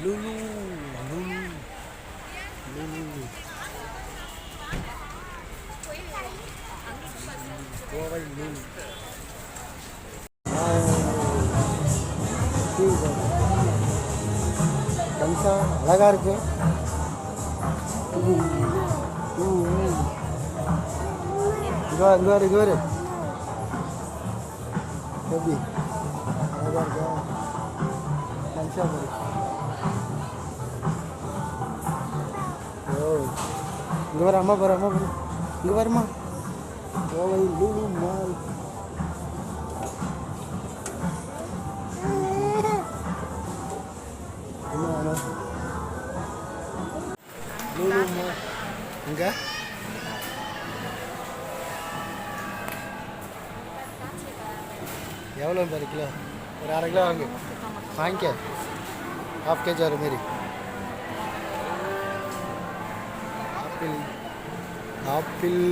Lulu, Lulu, Lulu. Kovai Lulu. கம்சா அழகா இருக்கு. இங்கே வரு எப்படி அழகா இருக்கா கம்சா பாரு. ஓ இங்கே வர அம்மா பாரு இங்கே வருமா Kovai Lulu mall. Lulu mall இங்கே எவ்வளோ பாரு கிலோ ஒரு 1/2 கிலோ வாங்கிக்க 1/2 kg வர மாரி. ஆப்பிள்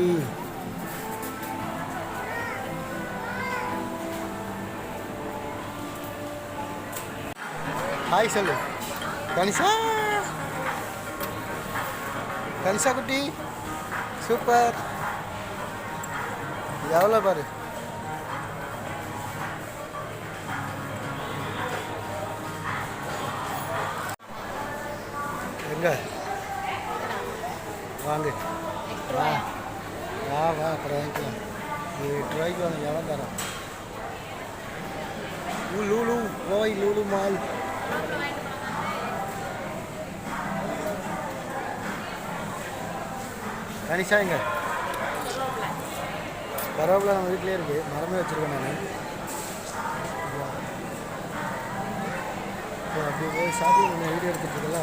ஹாய் சொல்லு கனிஷா குட்டி சூப்பர். எவ்வளோ பாரு எங்க வாங்க வா அப்புறம் வாங்கிக்கலாம். 8 ரூபாய்க்கு வாங்க எவ்வளோ தரோம். Lulu Kovai Lulu mall. Kanisha எங்க கருவேப்பிலை நம்ம வீட்டிலே இருக்குது, மரமே வச்சுருக்கேன் நான். அப்படி போய் ஷாப்பிங் பண்ண வீடியோ எடுத்துகிட்ருக்கல.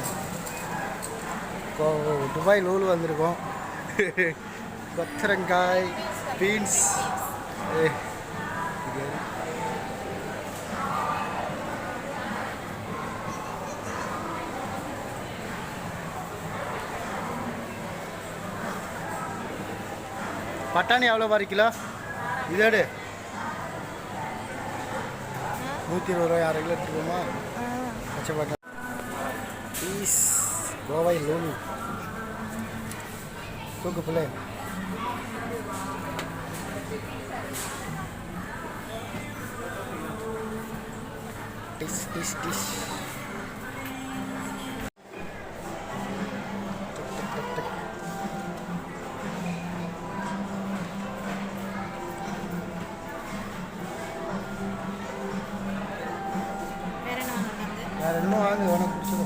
துபாய் Lulu வந்திருக்கோம். கொத்தரங்காய் பீன்ஸ் பட்டாணி எவ்வளோ பாரு கிலோ இதோடு 120 ரூபாய் 6 கிலோ எடுத்துக்கோமா. பச்சை பட்டாணி பீஸ் கோவை Lulu தூக்கு பிள்ளை. டிஷ் வேறு இன்னும் வாங்க உனக்கு பிடிச்சது.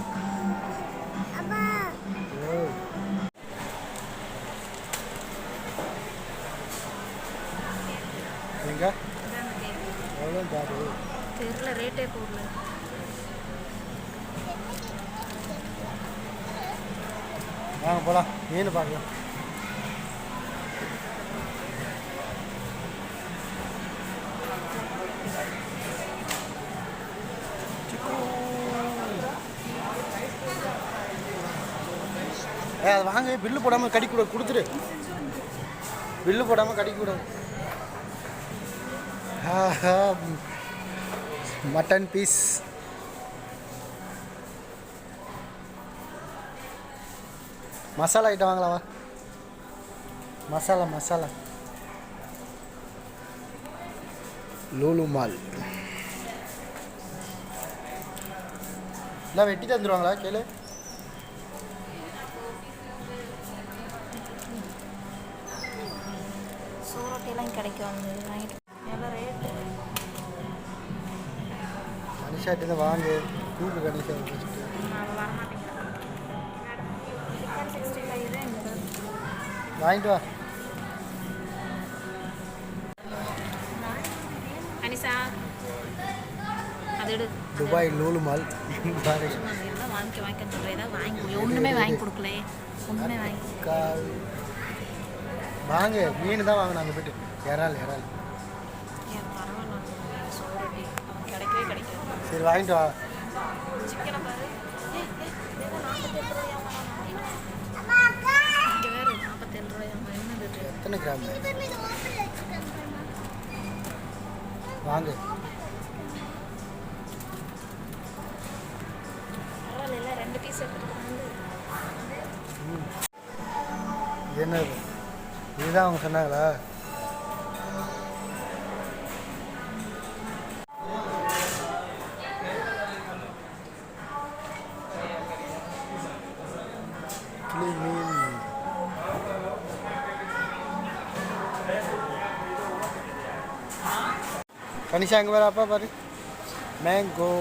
எங்க எவ்வளோ பாரு தெரியல ரேட்டே போடல. வாங்க போகலாம் மீன் பார்க்கலாம். அது வாங்க பில்லு போடாமல் கடிக்கூடாது, கொடுத்துரு. பில்லு போடாமல் கடிக்கூடாது. மட்டன் பீஸ் மசாலா ஐட்டம் வாங்கலாமா. மசாலா Lulu மால் எல்லாம் வெட்டி தந்துடுவாங்களா கேளு. சோரொட்டிலாம் கிடைக்கும் வந்து வாங்கிட்டு எவ்வளோ ரேட்டு. கனிஷாட்டு தான் வாங்க கூப்பிடு கனிஷா வச்சுட்டு வாங்கிட்டு வா. அனிஷா அது எடு துபாய் Lulu மால் வாங்கிக்க சொல்கிறேன். வாங்கி ஒன்றுமே வாங்கி கொடுக்கல, ஒன்றுமே வாங்கி வாங்க. மீன் தான் வாங்க நாங்கள் போய்ட்டு இறால் பரவாயில்ல. சோரொட்டி கிடைக்கவே கிடைக்காது. சரி வாங்கிட்டு வா. சிக்கனை பாரு 47 ரூபாயாமா. இங்கே வேறு 47 ரூபாயாமா. என்னது எத்தனை கிராம் வாங்க. பரவாயில்ல பீஸ் எடுத்துட்டு இது என்னது? இதுதான் அவங்க சொன்னாங்களா? கிளி மீன். கனிஷா அங்கே பாரு, அப்பா பாரு. மேங்கோ.